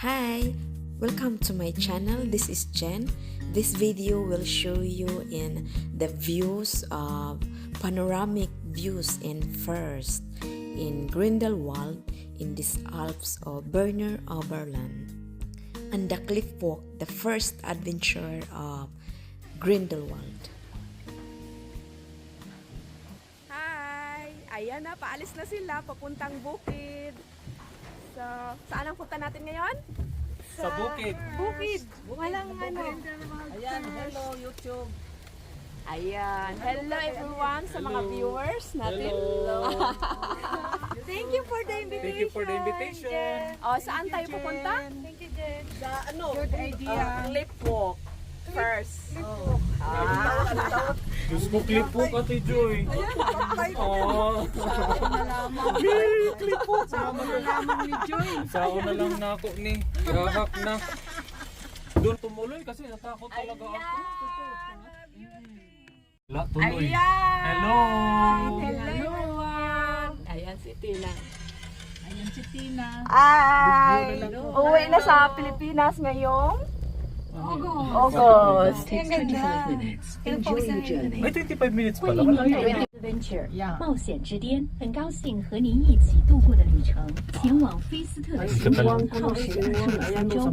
Hi, welcome to my channel. This is Jen. This video will show you in the views of panoramic views in Grindelwald in these Alps of Berner Oberland and the cliff walk, the first adventure of Grindelwald. Hi! Ayan na, paalis na sila papuntang bukid. So, saan ang punta natin ngayon? Sa bukid. Bukid! Walang ano. Ayan, hello YouTube. Ayan. Hello everyone sa mga viewers natin. Hello. Thank you for the invitation. Thank you for the invitation. Oh, saan tayo pupunta? Thank you, Jen. Sa ano? Good idea. Cliff walk. First. Diyos ko, clip po ka, Joy. Oh. Clip po. Sama na lamang ni Joy. Sao na lang na ako ni. Gahak na. Doon tumuloy kasi natakot talaga ako. La, tuloy. Ayan! Hello! Hello everyone! Ayan si Tina. Ayan si Tina. Ay! Uwi na sa Pilipinas ngayong August. Ang ganda. Enjoy your journey. Ay, 25 minutes 欢 pala. 迎您来到 Adventure Yeah. 冒险之巅，很高兴和您一起度过的旅程。前往菲斯特的行程耗时25分钟，享受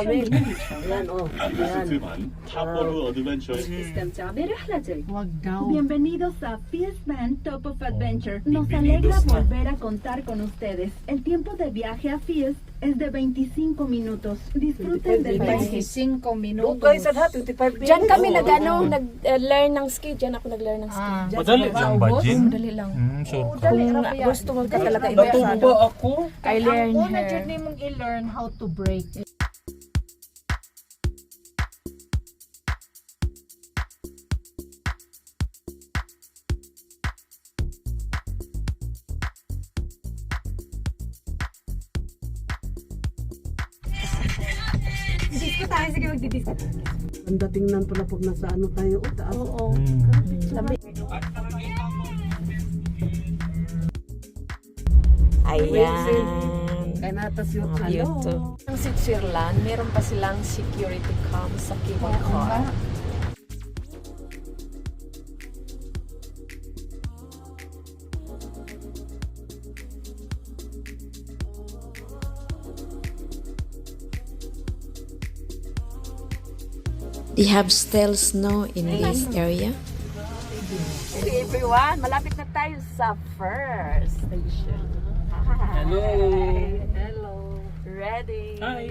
您的旅程。 Tapolo Adventure. استمتع برحلتك. Wag daw. Bienvenidos a Fiestman Top of Adventure. Nos alegra volver a contar con ustedes. El tiempo de viaje a Fiest es de 25 minutos. Disfruten del viaje. 25 minutos. Diyan kami nag-learn ng ski. Diyan ako nag-learn ng ski. Madali lang ba, Jin? Dali lang. Sure. Kung gusto mo ka talaga interesado, Natuba ako. I learn Ang una her. dyan mong i-learn how to break. Disco tayo, sige magdi-disco. Ang datingnan pala pag nasa ano tayo, taas. Oo. Ayan. Kaya natas yung Mga beauty. Ang Switzerland, meron pa silang security cam sa cable car. They have still snow in this area. Hey everyone, malapit na tayo sa first station. Hello. Hello. Ready? Hi.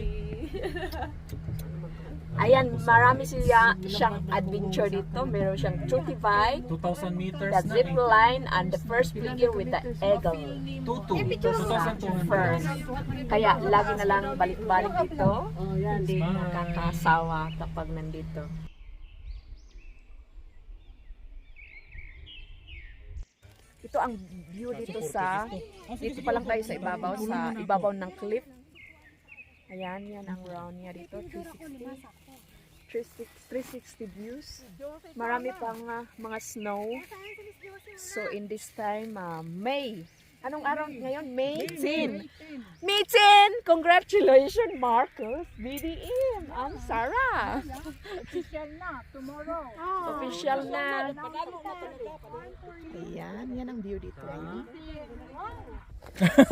Ayan, marami siyang adventure dito. Meron siyang tricky bike, 2,000 meters the na zip eh. line, and the first figure with the eagle. 2,200. First. Kaya lagi na lang balik-balik dito. Hindi nakakasawa kapag nandito. Ito ang view dito dito pa lang tayo sa ibabaw ng cliff. Ayan, yan ang round niya dito, 360 views. Marami pang mga snow. So in this time, May. Anong araw ngayon? May 10. May 10! Congratulations, Marcus! BDM! Ang Sarah! Official na, tomorrow. Official na. Ayan, yan ang view dito.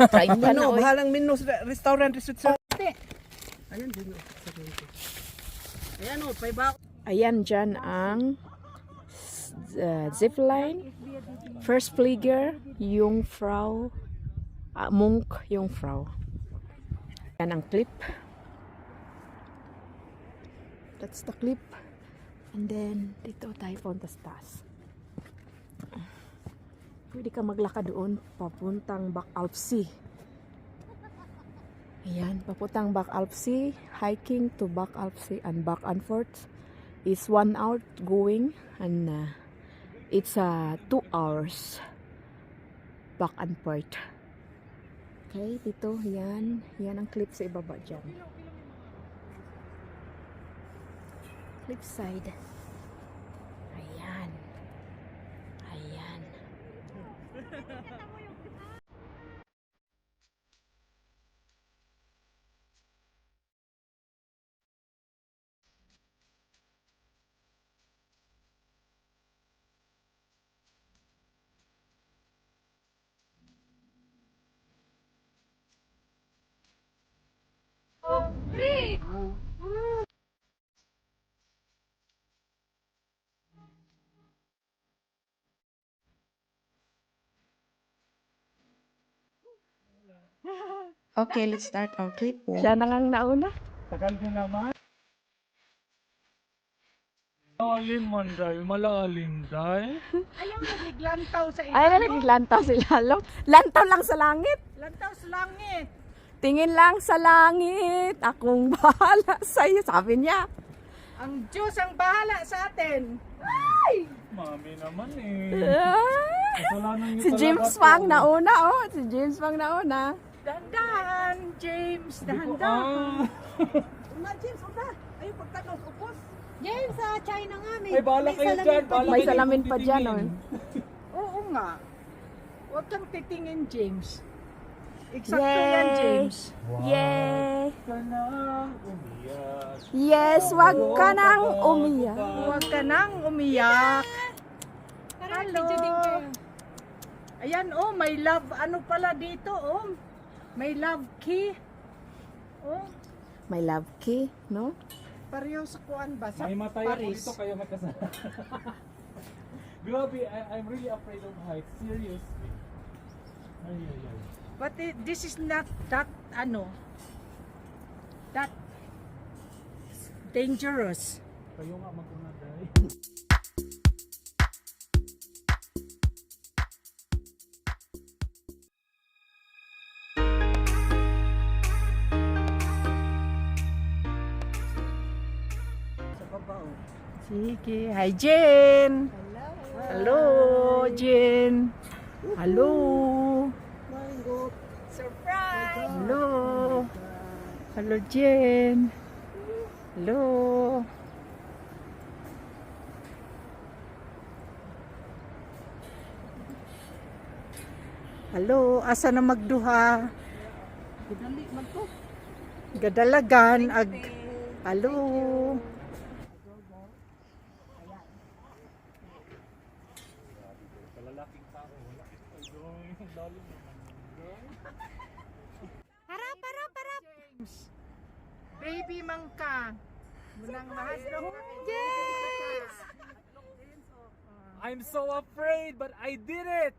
Try mo na, Ano, oy. bahalang menu restaurant sa Ayan din. Ayan o, paiba. Ayan dyan ang zipline. First figure, Jungfrau. Monk Jungfrau. Yan ang clip. That's the clip. And then, dito tayo punta sa taas. Pwede ka maglakad doon papuntang Back Alpsee. Ayan, papuntang Back Alpsee. Hiking to Back Alpsee and back and forth is 1 hour going and it's 2 hours back and forth. Okay, dito, yan ang cliff sa ibaba dyan. Cliff side. Ayan. Okay, let's start our clip. Siya na ngang nauna. Tagal din naman. Malalim man dahil, malalim dahil. Ayaw na naglantaw sa Ay, naglantaw sila. Lantaw lang sa langit. Lantaw sa langit. Tingin lang sa langit. Akong bahala sa'yo. Sabi niya. Ang Diyos ang bahala sa atin. Mami naman eh. Ah, Kasalanan niyo si talaga James to. Pang nauna, oh. Si James Pang nauna. Dahan-dahan, James. Hindi ko- Dahan-dahan. Una, James, una. Ayun, pagtanong, upos. James, sa China nga may. Ay, bahala kayo dyan. Bahala May kayo salamin kung pa dyan, titingin. Oo nga. Huwag kang titingin, James. Eksakto Yay. yan, James. Yay! Ka nang umiyak. Yes, wag ka nang umiyak. Huwag ka nang umiyak. Hello. Ayan, oh, may love. Ano pala dito, oh. May love key. Oh, My love key, no? pareho sa kuan ba? Sa May matay ako Paris. dito kaya magkasama. Grabe, I'm really afraid of heights. Seriously. Ay, ay, ay. But this is not that, that dangerous. Kayo nga mag-una dahil. Sige. Hi, Jen. Hello, Jen. Hello. Surprise. Hello. Hello, Jen. Hello. Hello, asa na magduha? Gadalagan ag. Hello. Kalalaking tao, wala. Ay, doy, ang dalim naman. James. Baby mangka. Munang mahadlok. James. I'm so afraid, but I did it!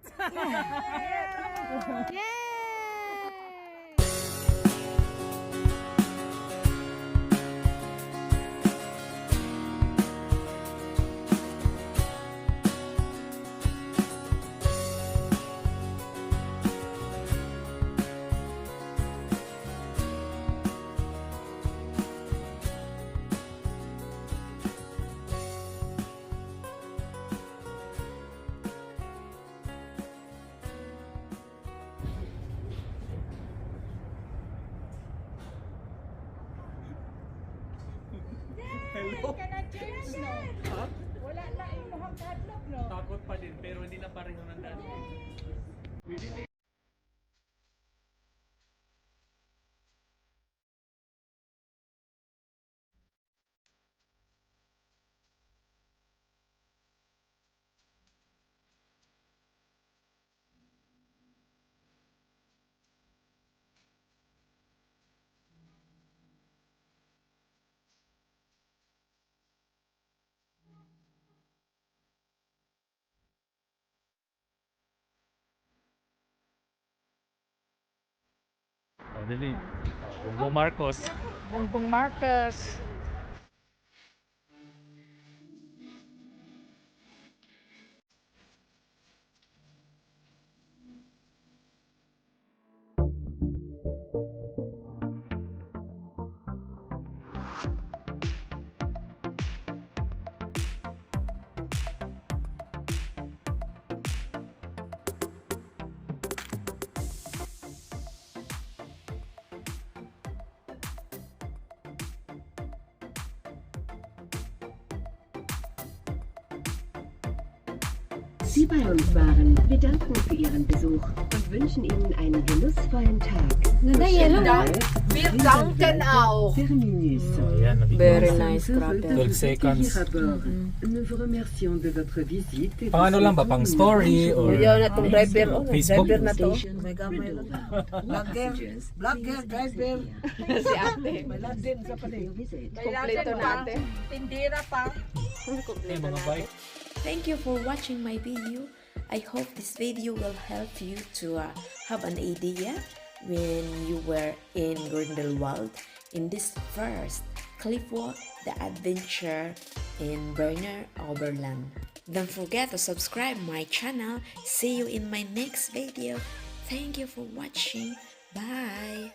Hello? Wala na imuhang hadlok, no? Takot pa din, pero hindi na pareho ng dati. Oh, dili. Bongbong Marcos. Bongbong Marcos. Sie bei uns waren. Wir danken für Ihren Besuch und wünschen Ihnen einen genussvollen Tag. Wir danken auch. Terminus. Ayan, Very Nous nice, sommes heureux grabe. de 12 vous seconds. accueillir à bord. Nous vous remercions de votre visite. et Pang ano vous lang ba? Pang souhaitons story une or bonne Yaw na tong driver, oh. Facebook? Driver na to. May gamay lang. Vlogger, vlogger, driver. Si ate. May ladin sa panig. Kompleto natin. Tindira pa. Ay, mga bike. Thank you for watching my video. I hope this video will help you to have an idea when you were in Grindelwald in this first cliff walk, the adventure in Berner Oberland. Don't forget to subscribe my channel. See you in my next video. Thank you for watching. Bye.